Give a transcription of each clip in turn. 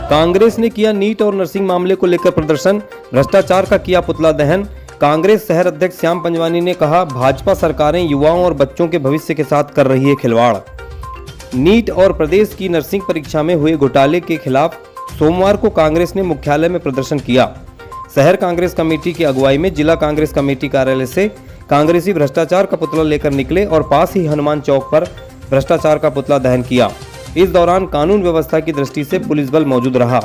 कांग्रेस ने किया नीट और नर्सिंग मामले को लेकर प्रदर्शन, भ्रष्टाचार का किया पुतला दहन। कांग्रेस शहर अध्यक्ष श्याम पंजवानी ने कहा, भाजपा सरकारें युवाओं और बच्चों के भविष्य के साथ कर रही है खिलवाड़। नीट और प्रदेश की नर्सिंग परीक्षा में हुए घोटाले के खिलाफ सोमवार को कांग्रेस ने मुख्यालय में प्रदर्शन किया। शहर कांग्रेस कमेटी की अगुवाई में जिला कांग्रेस कमेटी कार्यालय से कांग्रेसी भ्रष्टाचार का पुतला लेकर निकले और पास ही हनुमान चौक पर भ्रष्टाचार का पुतला दहन किया। इस दौरान कानून व्यवस्था की दृष्टि से पुलिस बल मौजूद रहा।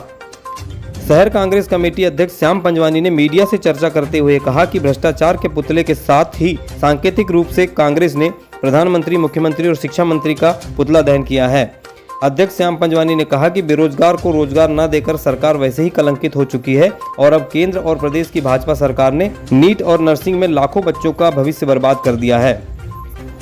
शहर कांग्रेस कमेटी अध्यक्ष श्याम पंजवानी ने मीडिया से चर्चा करते हुए कहा कि भ्रष्टाचार के पुतले के साथ ही सांकेतिक रूप से कांग्रेस ने प्रधानमंत्री, मुख्यमंत्री और शिक्षा मंत्री का पुतला दहन किया है। अध्यक्ष श्याम पंजवानी ने कहा कि बेरोजगार को रोजगार न देकर सरकार वैसे ही कलंकित हो चुकी है और अब केंद्र और प्रदेश की भाजपा सरकार ने नीट और नर्सिंग में लाखों बच्चों का भविष्य बर्बाद कर दिया है।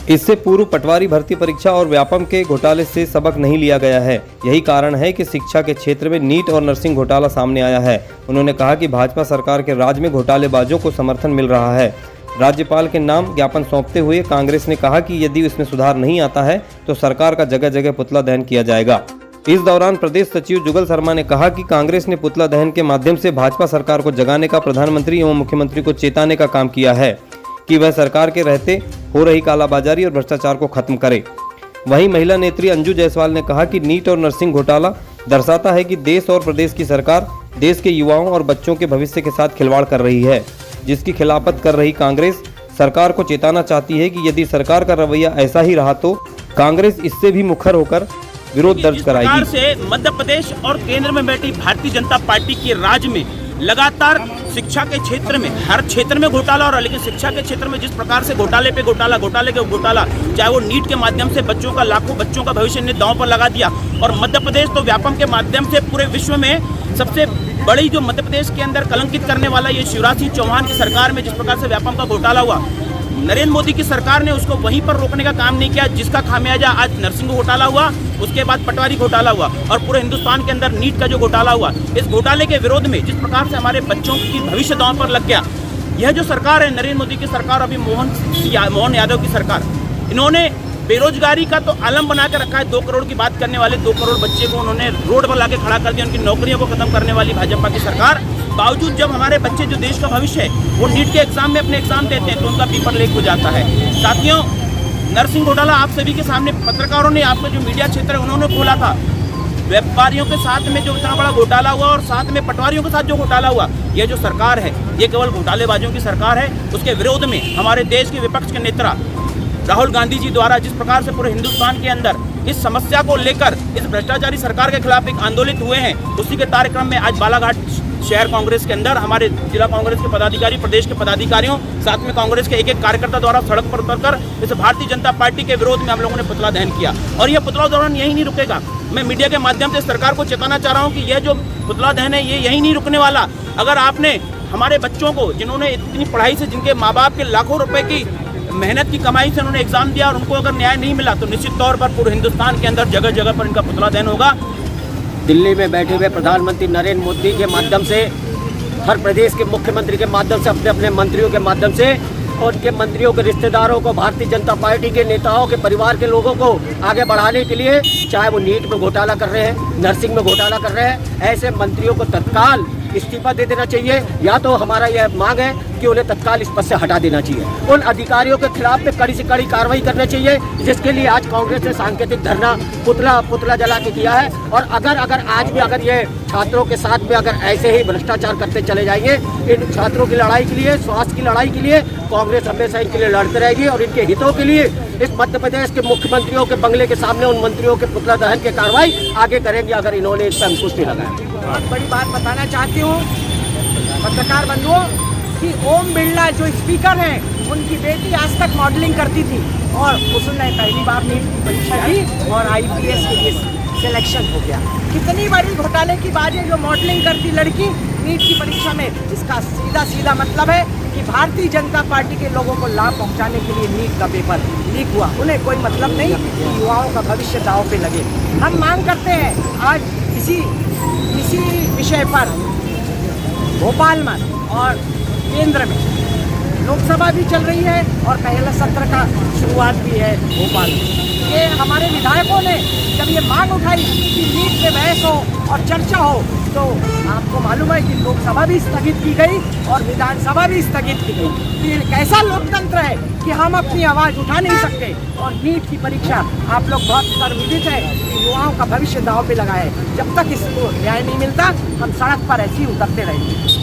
इससे पूर्व पटवारी भर्ती परीक्षा और व्यापम के घोटाले से सबक नहीं लिया गया है। यही कारण है कि शिक्षा के क्षेत्र में नीट और नर्सिंग घोटाला सामने आया है। उन्होंने कहा कि भाजपा सरकार के राज में घोटालेबाजों को समर्थन मिल रहा है। राज्यपाल के नाम ज्ञापन सौंपते हुए कांग्रेस ने कहा कि यदि इसमें सुधार नहीं आता है तो सरकार का जगह जगह पुतला दहन किया जाएगा। इस दौरान प्रदेश सचिव जुगल शर्मा ने कहा कि कांग्रेस ने पुतला दहन के माध्यम से भाजपा सरकार को जगाने का, प्रधानमंत्री एवं मुख्यमंत्री को चेताने का काम किया है कि वह सरकार के रहते हो रही कालाबाजारी और भ्रष्टाचार को खत्म करे। वहीं महिला नेत्री अंजू जायसवाल ने कहा कि नीट और नर्सिंग घोटाला दर्शाता है कि देश और प्रदेश की सरकार देश के युवाओं और बच्चों के भविष्य के साथ खिलवाड़ कर रही है, जिसकी खिलाफत कर रही कांग्रेस सरकार को चेताना चाहती है कि यदि सरकार का रवैया ऐसा ही रहा तो कांग्रेस इससे भी मुखर होकर विरोध दर्ज कराएगी। से मध्य प्रदेश और केंद्र में बैठी भारतीय जनता पार्टी के राज में लगातार शिक्षा के क्षेत्र में हर क्षेत्र में घोटाला हो रहा है, लेकिन शिक्षा के क्षेत्र में जिस प्रकार से घोटाले पे घोटाला, घोटाले के घोटाला, चाहे वो नीट के माध्यम से बच्चों का, लाखों बच्चों का भविष्य ने दांव पर लगा दिया। और मध्य प्रदेश तो व्यापम के माध्यम से पूरे विश्व में सबसे बड़ी जो मध्य प्रदेश के अंदर कलंकित करने वाला ये शिवराज सिंह चौहान की सरकार में जिस प्रकार से व्यापम का घोटाला हुआ, नरेंद्र मोदी की सरकार ने उसको वहीं पर रोकने का काम नहीं किया, जिसका खामियाजा आज नर्सिंग घोटाला हुआ, उसके बाद पटवारी घोटाला हुआ और पूरे हिंदुस्तान के अंदर नीट का जो घोटाला हुआ। इस घोटाले के विरोध में जिस प्रकार से हमारे बच्चों की भविष्य दांव पर लग गया, यह जो सरकार है नरेंद्र मोदी की सरकार, अभी मोहन यादव की सरकार, इन्होंने बेरोजगारी का तो आलम बना के रखा है। 2 करोड़ की बात करने वाले 2 करोड़ बच्चे को उन्होंने रोड पर लाके खड़ा कर दिया, उनकी नौकरियों को खत्म करने वाली भाजपा की सरकार। बावजूद जब हमारे बच्चे जो देश का भविष्य है वो नीट के एग्जाम में अपने एग्जाम देते हैं तो उनका पेपर लीक हो जाता है। साथियों, नर्सिंग घोटाला आप सभी के सामने पत्रकारों ने, आपका जो मीडिया क्षेत्र है उन्होंने खोला था। व्यापारियों के साथ में जो इतना बड़ा घोटाला हुआ और साथ में पटवारियों के साथ जो घोटाला हुआ, ये जो सरकार है ये केवल घोटालेबाजों की सरकार है। उसके विरोध में हमारे देश के विपक्ष के नेता राहुल गांधी जी द्वारा जिस प्रकार से पूरे हिंदुस्तान के अंदर इस समस्या को लेकर इस भ्रष्टाचारी सरकार के खिलाफ एक आंदोलित हुए हैं, उसी के कार्यक्रम में आज बालाघाट शहर कांग्रेस के अंदर हमारे जिला कांग्रेस के पदाधिकारी, प्रदेश के पदाधिकारियों, साथ में कांग्रेस के एक कार्यकर्ता द्वारा सड़क पर उतरकर इस भारतीय जनता पार्टी के विरोध में हम लोगों ने पुतला दहन किया। और यह पुतला दहन यही नहीं रुकेगा। मैं मीडिया के माध्यम से सरकार को चेताना चाह रहा हूँ कि यह जो पुतला दहन है ये यही नहीं रुकने वाला। अगर आपने हमारे बच्चों को, जिन्होंने इतनी पढ़ाई से, जिनके माँ बाप के लाखों रुपए की मेहनत की कमाई से उन्होंने एग्जाम दिया और उनको अगर न्याय नहीं मिला तो निश्चित तौर पर पूरे हिंदुस्तान के अंदर जगह जगह पर इनका पुतला दहन होगा। दिल्ली में बैठे हुए प्रधानमंत्री नरेंद्र मोदी के माध्यम से, हर प्रदेश के मुख्यमंत्री के माध्यम से, अपने अपने मंत्रियों के माध्यम से और उनके मंत्रियों के रिश्तेदारों को, भारतीय जनता पार्टी के नेताओं के परिवार के लोगों को आगे बढ़ाने के लिए, चाहे वो नीट में घोटाला कर रहे हैं, नर्सिंग में घोटाला कर रहे हैं, ऐसे मंत्रियों को तत्काल इस्तीफा दे देना चाहिए। या तो हमारा यह मांग है कि उन्हें तत्काल इस पद से हटा देना चाहिए। उन अधिकारियों के खिलाफ में कड़ी से कड़ी कार्रवाई करनी चाहिए, जिसके लिए आज कांग्रेस ने सांकेतिक धरना पुतला जला के किया है। और अगर आज भी अगर ये छात्रों के साथ में अगर ऐसे ही भ्रष्टाचार करते चले जाएंगे, इन छात्रों की लड़ाई के लिए, स्वास्थ्य की लड़ाई के लिए कांग्रेस हमेशा इनके लिए लड़ते रहेगी और इनके हितों के लिए इस मध्य प्रदेश के मुख्यमंत्रियों के बंगले के सामने उन मंत्रियों के पुतला दहन की कार्रवाई आगे करेंगे अगर इन्होंने इस पर अंकुश नहीं लगाया। बहुत बड़ी बात बताना चाहती हूँ पत्रकार बंधुओं कि ओम बिरला जो स्पीकर हैं, उनकी बेटी आज तक मॉडलिंग करती थी और उसने पहली बार नीट की परीक्षा दी और IPS के लिए सिलेक्शन हो गया। कितनी बड़ी घोटाले की बात है, जो मॉडलिंग करती लड़की नीट की परीक्षा में। इसका सीधा मतलब है कि भारतीय जनता पार्टी के लोगों को लाभ पहुंचाने के लिए नीट का पेपर लीक हुआ। उन्हें कोई मतलब नहीं कि युवाओं का भविष्य दांव पे लगे। हम मांग करते हैं आज इसी विषय पर भोपाल में और केंद्र में लोकसभा भी चल रही है और पहला सत्र का शुरुआत भी है भोपाल में। ये हमारे विधायकों ने जब ये मांग उठाई कि नीट पे बहस हो और चर्चा हो तो आपको मालूम है कि लोकसभा भी स्थगित की गई और विधानसभा भी स्थगित की गई। ये कैसा लोकतंत्र है कि हम अपनी आवाज़ उठा नहीं सकते। और नीट की परीक्षा आप लोग बहुत गर्वित है कि युवाओं का भविष्य दांव पे लगा है। जब तक इसको न्याय नहीं मिलता हम सड़क पर ऐसे ही उतरते रहेंगे।